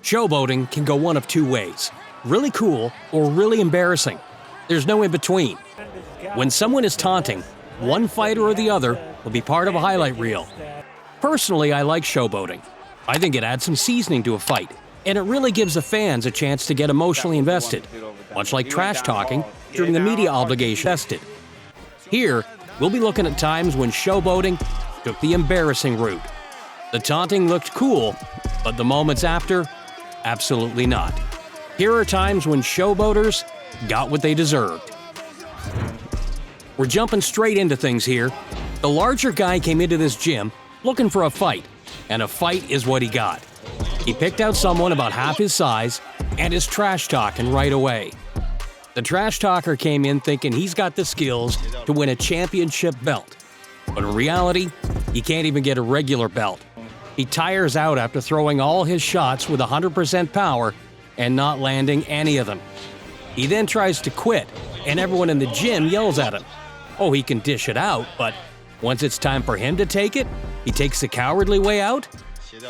Showboating can go one of two ways: really cool or really embarrassing. There's no in between. When someone is taunting, one fighter or the other will be part of a highlight reel. Personally, I like showboating. I think it adds some seasoning to a fight, and it really gives the fans a chance to get emotionally invested, much like trash talking during the media obligation vested. Here, we'll be looking at times when showboating took the embarrassing route. The taunting looked cool, but the moments after, absolutely not. Here are times when showboaters got what they deserved. We're jumping straight into things here. The larger guy came into this gym looking for a fight, and a fight is what he got. He picked out someone about half his size and is trash talking right away. The trash talker came in thinking he's got the skills to win a championship belt, but in reality, he can't even get a regular belt. He tires out after throwing all his shots with 100% power and not landing any of them. He then tries to quit, and everyone in the gym yells at him. Oh, he can dish it out, but once it's time for him to take it, he takes the cowardly way out?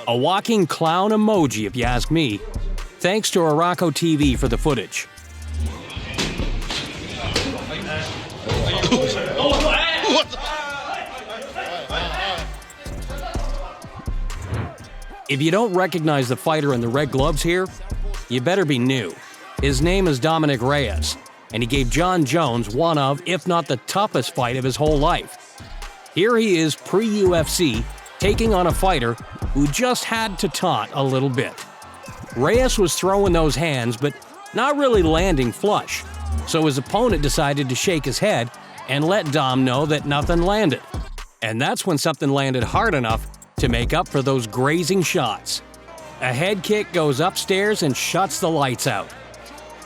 A walking clown emoji, if you ask me. Thanks to Araco TV for the footage. If you don't recognize the fighter in the red gloves here, you better be new. His name is Dominic Reyes, and he gave John Jones one of, if not the toughest fight of his whole life. Here he is pre-UFC, taking on a fighter who just had to taunt a little bit. Reyes was throwing those hands, but not really landing flush, so his opponent decided to shake his head and let Dom know that nothing landed. And that's when something landed hard enough to make up for those grazing shots. A head kick goes upstairs and shuts the lights out.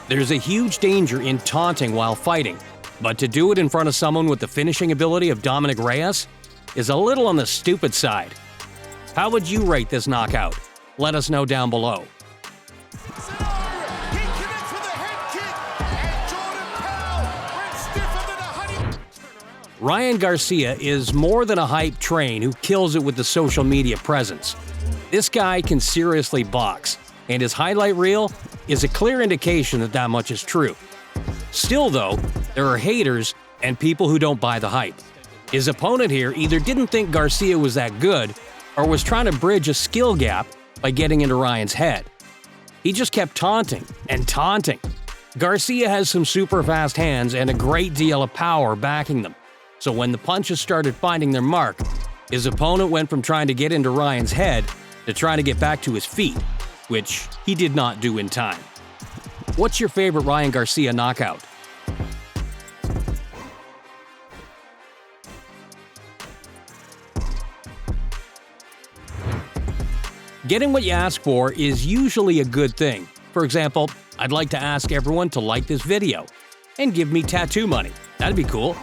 There's a huge danger in taunting while fighting, but to do it in front of someone with the finishing ability of Dominic Reyes is a little on the stupid side. How would you rate this knockout? Let us know down below. Ryan Garcia is more than a hype train who kills it with the social media presence. This guy can seriously box, and his highlight reel is a clear indication that that much is true. Still though, there are haters and people who don't buy the hype. His opponent here either didn't think Garcia was that good or was trying to bridge a skill gap by getting into Ryan's head. He just kept taunting and taunting. Garcia has some super fast hands and a great deal of power backing them. So when the punches started finding their mark, his opponent went from trying to get into Ryan's head to trying to get back to his feet, which he did not do in time. What's your favorite Ryan Garcia knockout? Getting what you ask for is usually a good thing. For example, I'd like to ask everyone to like this video and give me tattoo money. That'd be cool.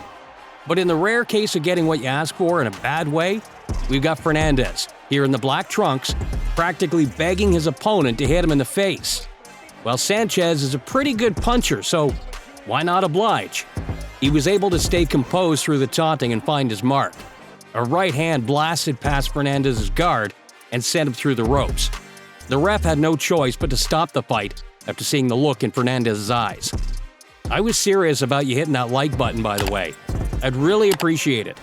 But in the rare case of getting what you ask for in a bad way, we've got Fernandez, here in the black trunks, practically begging his opponent to hit him in the face. Well, Sanchez is a pretty good puncher, so why not oblige? He was able to stay composed through the taunting and find his mark. A right hand blasted past Fernandez's guard and sent him through the ropes. The ref had no choice but to stop the fight after seeing the look in Fernandez's eyes. I was serious about you hitting that like button, by the way. I'd really appreciate it.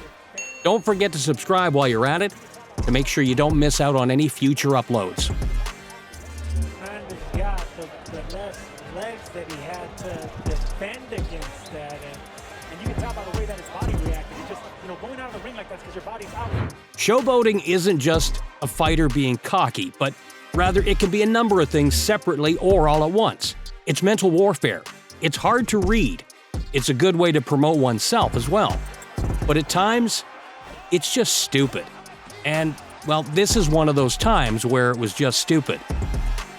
Don't forget to subscribe while you're at it to make sure you don't miss out on any future uploads. Fernandez got the less legs that he had to defend against that, and you can tell by the way that his body reacted. He just, going out of the ring like that's because your body's out. Showboating isn't just a fighter being cocky, but rather it can be a number of things separately or all at once. It's mental warfare. It's hard to read. It's a good way to promote oneself as well. But at times, it's just stupid. And, well, this is one of those times where it was just stupid.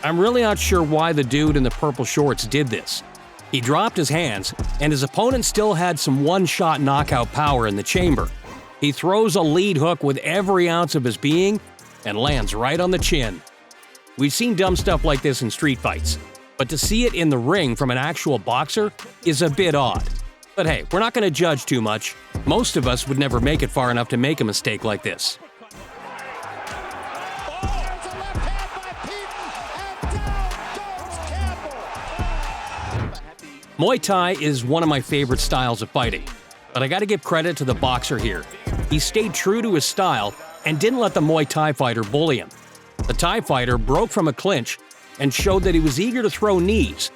I'm really not sure why the dude in the purple shorts did this. He dropped his hands, and his opponent still had some one-shot knockout power in the chamber. He throws a lead hook with every ounce of his being and lands right on the chin. We've seen dumb stuff like this in street fights, but to see it in the ring from an actual boxer is a bit odd. But hey, we're not going to judge too much. Most of us would never make it far enough to make a mistake like this. Muay Thai is one of my favorite styles of fighting, but I gotta give credit to the boxer here. He stayed true to his style and didn't let the Muay Thai fighter bully him. The Thai fighter broke from a clinch and showed that he was eager to throw knees,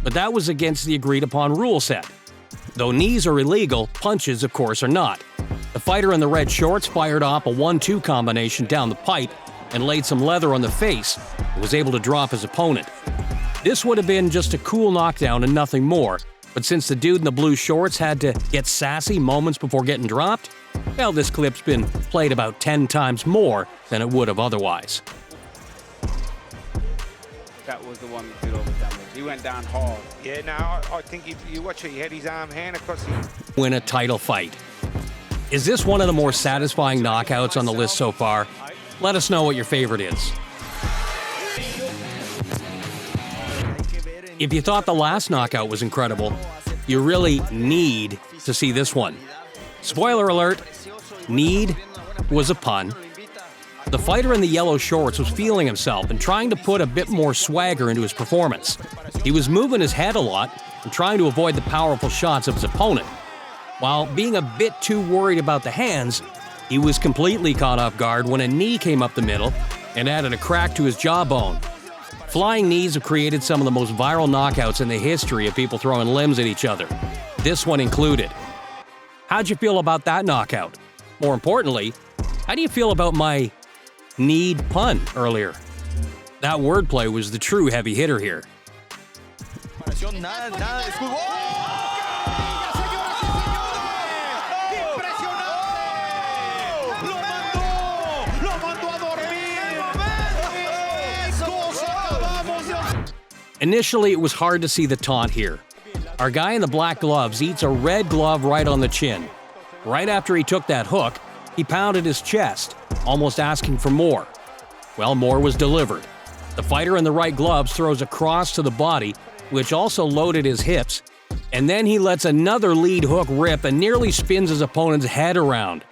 but that was against the agreed-upon rule set. Though knees are illegal, punches, of course, are not. The fighter in the red shorts fired off a 1-2 combination down the pipe and laid some leather on the face and was able to drop his opponent. This would have been just a cool knockdown and nothing more, but since the dude in the blue shorts had to get sassy moments before getting dropped, well, this clip's been played about 10 times more than it would have otherwise. That was the one that did all the damage. He went down hard. Yeah, no, I think if you watch it, he had his hand across his... Win a title fight. Is this one of the more satisfying knockouts on the list so far? Let us know what your favorite is. If you thought the last knockout was incredible, you really need to see this one. Spoiler alert, need was a pun. The fighter in the yellow shorts was feeling himself and trying to put a bit more swagger into his performance. He was moving his head a lot and trying to avoid the powerful shots of his opponent. While being a bit too worried about the hands, he was completely caught off guard when a knee came up the middle and added a crack to his jawbone. Flying knees have created some of the most viral knockouts in the history of people throwing limbs at each other, this one included. How'd you feel about that knockout? More importantly, how do you feel about my need pun earlier? That wordplay was the true heavy hitter here. Initially, it was hard to see the taunt here. Our guy in the black gloves eats a red glove right on the chin. Right after he took that hook, he pounded his chest, almost asking for more. Well, more was delivered. The fighter in the right gloves throws a cross to the body, which also loaded his hips, and then he lets another lead hook rip and nearly spins his opponent's head around.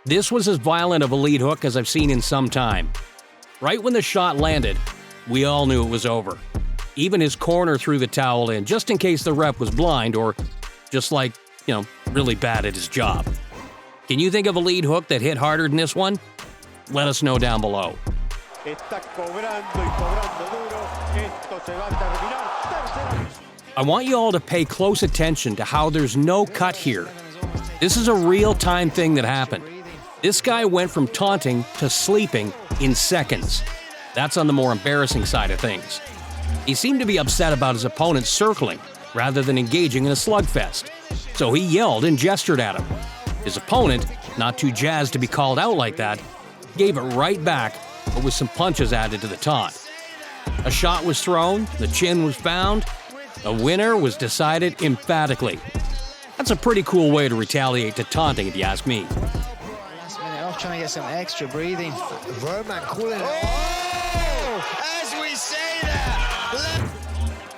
This was as violent of a lead hook as I've seen in some time. Right when the shot landed, we all knew it was over. Even his corner threw the towel in, just in case the ref was blind or just really bad at his job. Can you think of a lead hook that hit harder than this one? Let us know down below. I want you all to pay close attention to how there's no cut here. This is a real-time thing that happened. This guy went from taunting to sleeping in seconds. That's on the more embarrassing side of things. He seemed to be upset about his opponent circling rather than engaging in a slugfest, so he yelled and gestured at him. His opponent, not too jazzed to be called out like that, gave it right back, but with some punches added to the taunt. A shot was thrown, the chin was found, the winner was decided emphatically. That's a pretty cool way to retaliate to taunting, if you ask me. Last minute off, trying to get some extra breathing. Roman calling it. Oh! As we say that!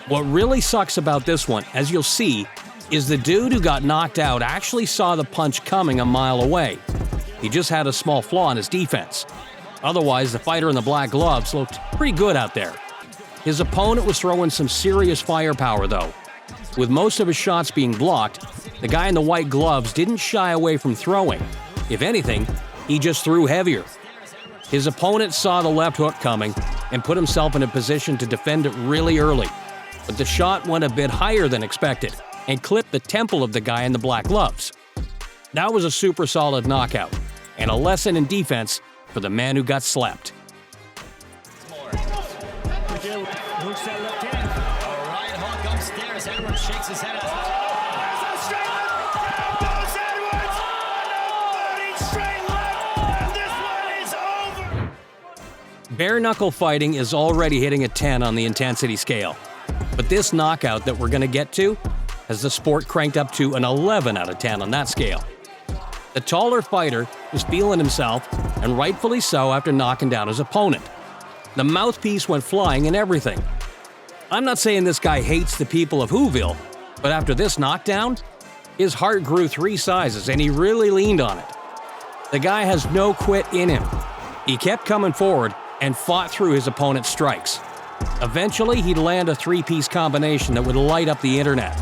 What really sucks about this one, as you'll see, is the dude who got knocked out actually saw the punch coming a mile away. He just had a small flaw in his defense. Otherwise, the fighter in the black gloves looked pretty good out there. His opponent was throwing some serious firepower, though. With most of his shots being blocked, the guy in the white gloves didn't shy away from throwing. If anything, he just threw heavier. His opponent saw the left hook coming and put himself in a position to defend it really early. But the shot went a bit higher than expected and clipped the temple of the guy in the black gloves. That was a super solid knockout and a lesson in defense for the man who got slept. Bare knuckle fighting is already hitting a 10 on the intensity scale. But this knockout that we're going to get to has the sport cranked up to an 11 out of 10 on that scale. The taller fighter was feeling himself, and rightfully so after knocking down his opponent. The mouthpiece went flying and everything. I'm not saying this guy hates the people of Whoville, but after this knockdown, his heart grew 3 sizes and he really leaned on it. The guy has no quit in him. He kept coming forward and fought through his opponent's strikes. Eventually, he'd land a 3-piece combination that would light up the internet.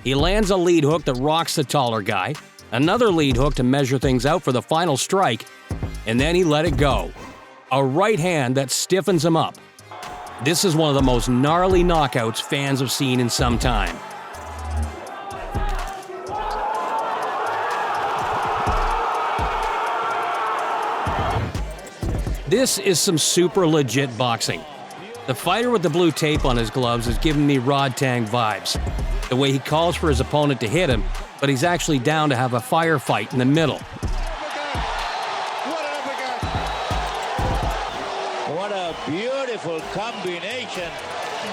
He lands a lead hook that rocks the taller guy, another lead hook to measure things out for the final strike, and then he let it go. A right hand that stiffens him up. This is one of the most gnarly knockouts fans have seen in some time. This is some super legit boxing. The fighter with the blue tape on his gloves is giving me Rod Tang vibes. The way he calls for his opponent to hit him, but he's actually down to have a firefight in the middle. What a beautiful combination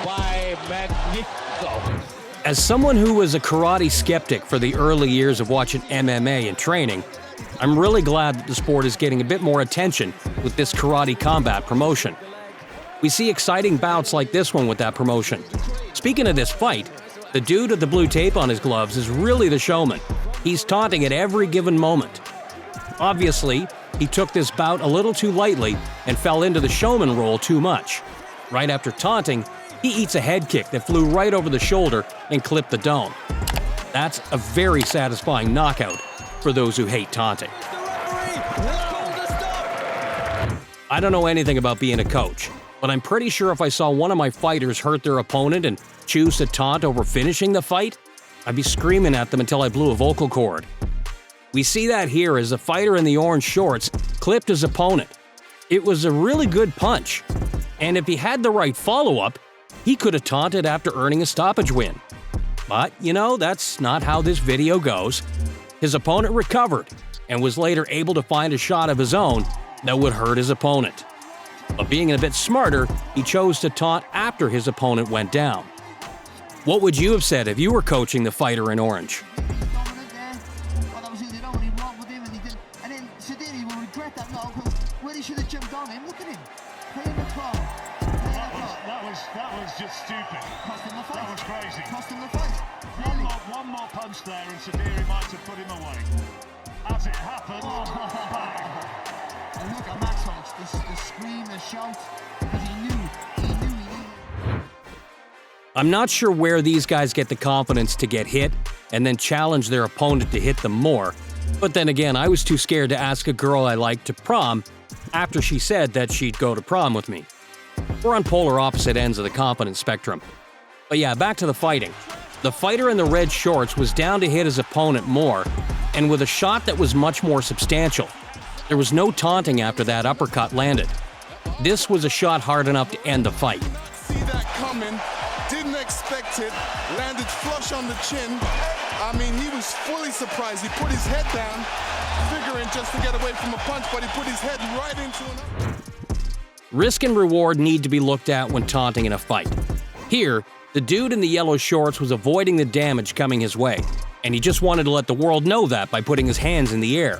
by Magnifico. As someone who was a karate skeptic for the early years of watching MMA and training, I'm really glad that the sport is getting a bit more attention with this karate combat promotion. We see exciting bouts like this one with that promotion. Speaking of this fight, the dude with the blue tape on his gloves is really the showman. He's taunting at every given moment. Obviously, he took this bout a little too lightly and fell into the showman role too much. Right after taunting, he eats a head kick that flew right over the shoulder and clipped the dome. That's a very satisfying knockout for those who hate taunting. I don't know anything about being a coach, but I'm pretty sure if I saw one of my fighters hurt their opponent and choose to taunt over finishing the fight, I'd be screaming at them until I blew a vocal cord. We see that here as the fighter in the orange shorts clipped his opponent. It was a really good punch, and if he had the right follow-up, he could have taunted after earning a stoppage win. But, you know, that's not how this video goes. His opponent recovered and was later able to find a shot of his own that would hurt his opponent. But being a bit smarter, he chose to taunt after his opponent went down. What would you have said if you were coaching the fighter in orange? That was just stupid. Cost him the fight. That was crazy. Cost him the fight. One more punch there and Shahidi might have put him away. As it happened, bang. And look at Max Holtz, the scream, the shout, because he knew. I'm not sure where these guys get the confidence to get hit and then challenge their opponent to hit them more. But then again, I was too scared to ask a girl I liked to prom after she said that she'd go to prom with me. We're on polar opposite ends of the confidence spectrum. But yeah, back to the fighting. The fighter in the red shorts was down to hit his opponent more, and with a shot that was much more substantial. There was no taunting after that uppercut landed. This was a shot hard enough to end the fight. See that coming, didn't expect it, landed flush on the chin. I mean, he was fully surprised. He put his head down, figuring just to get away from a punch, but he put his head right into another. Risk and reward need to be looked at when taunting in a fight. Here, the dude in the yellow shorts was avoiding the damage coming his way, and he just wanted to let the world know that by putting his hands in the air.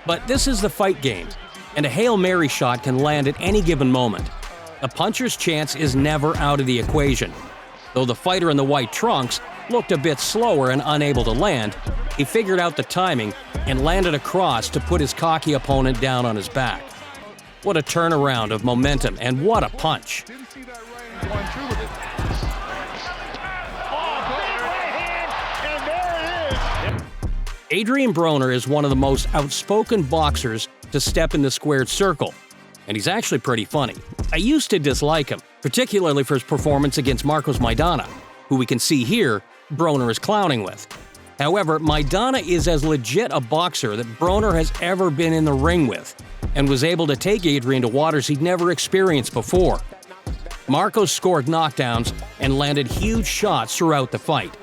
But this is the fight game, and a Hail Mary shot can land at any given moment. A puncher's chance is never out of the equation. Though the fighter in the white trunks looked a bit slower and unable to land, he figured out the timing and landed a cross to put his cocky opponent down on his back. What a turnaround of momentum, and what a punch. Didn't see that right hand going through with it. Adrian Broner is one of the most outspoken boxers to step in the squared circle, and he's actually pretty funny. I used to dislike him, particularly for his performance against Marcos Maidana, who we can see here Broner is clowning with. However, Maidana is as legit a boxer that Broner has ever been in the ring with, and was able to take Adrian to waters he'd never experienced before. Marcos scored knockdowns and landed huge shots throughout the fight.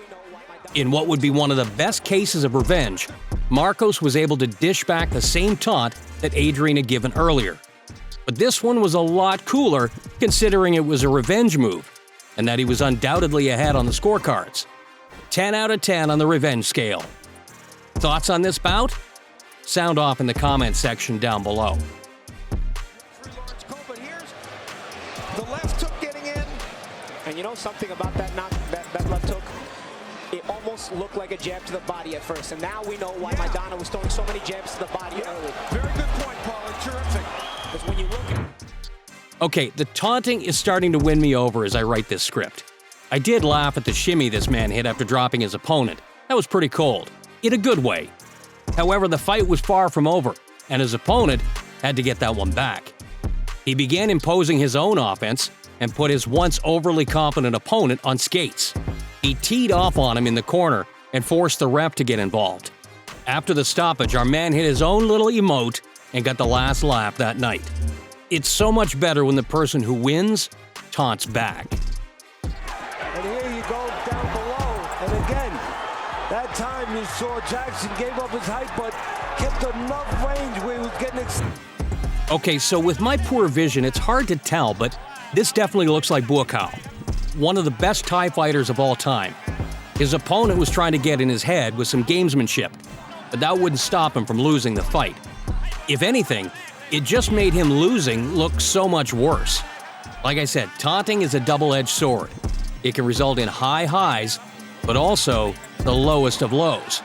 In what would be one of the best cases of revenge, Marcos was able to dish back the same taunt that Adrian had given earlier. But this one was a lot cooler considering it was a revenge move, and that he was undoubtedly ahead on the scorecards. 10 out of 10 on the revenge scale. Thoughts on this bout? Sound off in the comments section down below. The left hook getting in. And you know something about that left hook? It almost looked like a jab to the body at first. And now we know why Maidana was throwing so many jabs to the body early. Very good point, Paul. Terrific. Because when you look at... Okay, the taunting is starting to win me over as I write this script. I did laugh at the shimmy this man hit after dropping his opponent. That was pretty cold, in a good way. However, the fight was far from over, and his opponent had to get that one back. He began imposing his own offense and put his once overly confident opponent on skates. He teed off on him in the corner and forced the ref to get involved. After the stoppage, our man hit his own little emote and got the last laugh that night. It's so much better when the person who wins taunts back. And here you go down below, and again, that time you saw Jackson gave up his height, but kept enough range where he was getting Okay, so with my poor vision, it's hard to tell, but this definitely looks like Buakaw, one of the best Thai fighters of all time. His opponent was trying to get in his head with some gamesmanship, but that wouldn't stop him from losing the fight. If anything, it just made him losing look so much worse. Like I said, taunting is a double-edged sword. It can result in high highs, but also the lowest of lows.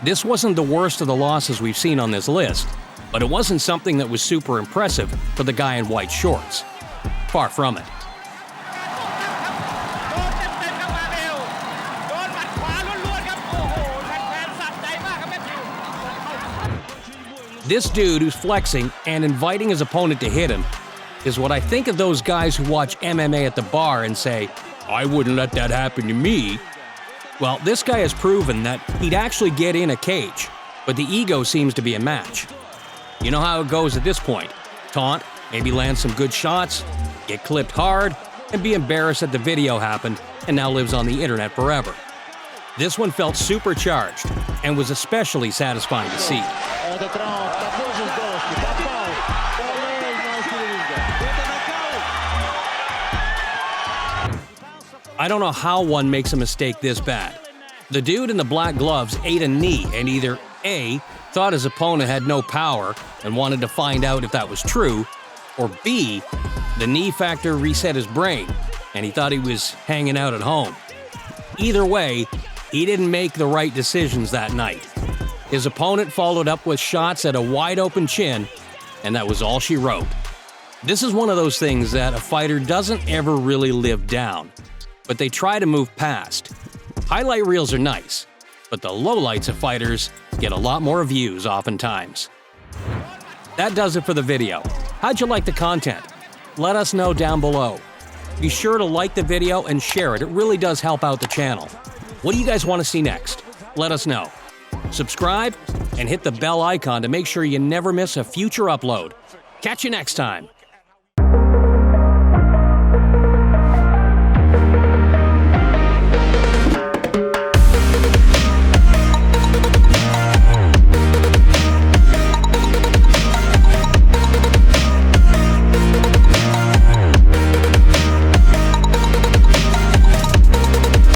This wasn't the worst of the losses we've seen on this list, but it wasn't something that was super impressive for the guy in white shorts. Far from it. This dude who's flexing and inviting his opponent to hit him is what I think of those guys who watch MMA at the bar and say, "I wouldn't let that happen to me." Well, this guy has proven that he'd actually get in a cage, but the ego seems to be a match. You know how it goes at this point. Taunt, maybe land some good shots, get clipped hard, and be embarrassed that the video happened and now lives on the internet forever. This one felt supercharged and was especially satisfying to see. I don't know how one makes a mistake this bad. The dude in the black gloves ate a knee and either A, thought his opponent had no power and wanted to find out if that was true, or B, the knee factor reset his brain and he thought he was hanging out at home. Either way, he didn't make the right decisions that night. His opponent followed up with shots at a wide-open chin, and that was all she wrote. This is one of those things that a fighter doesn't ever really live down, but they try to move past. Highlight reels are nice, but the lowlights of fighters get a lot more views oftentimes. That does it for the video. How'd you like the content? Let us know down below. Be sure to like the video and share it. It really does help out the channel. What do you guys want to see next? Let us know. Subscribe and hit the bell icon to make sure you never miss a future upload. Catch you next time.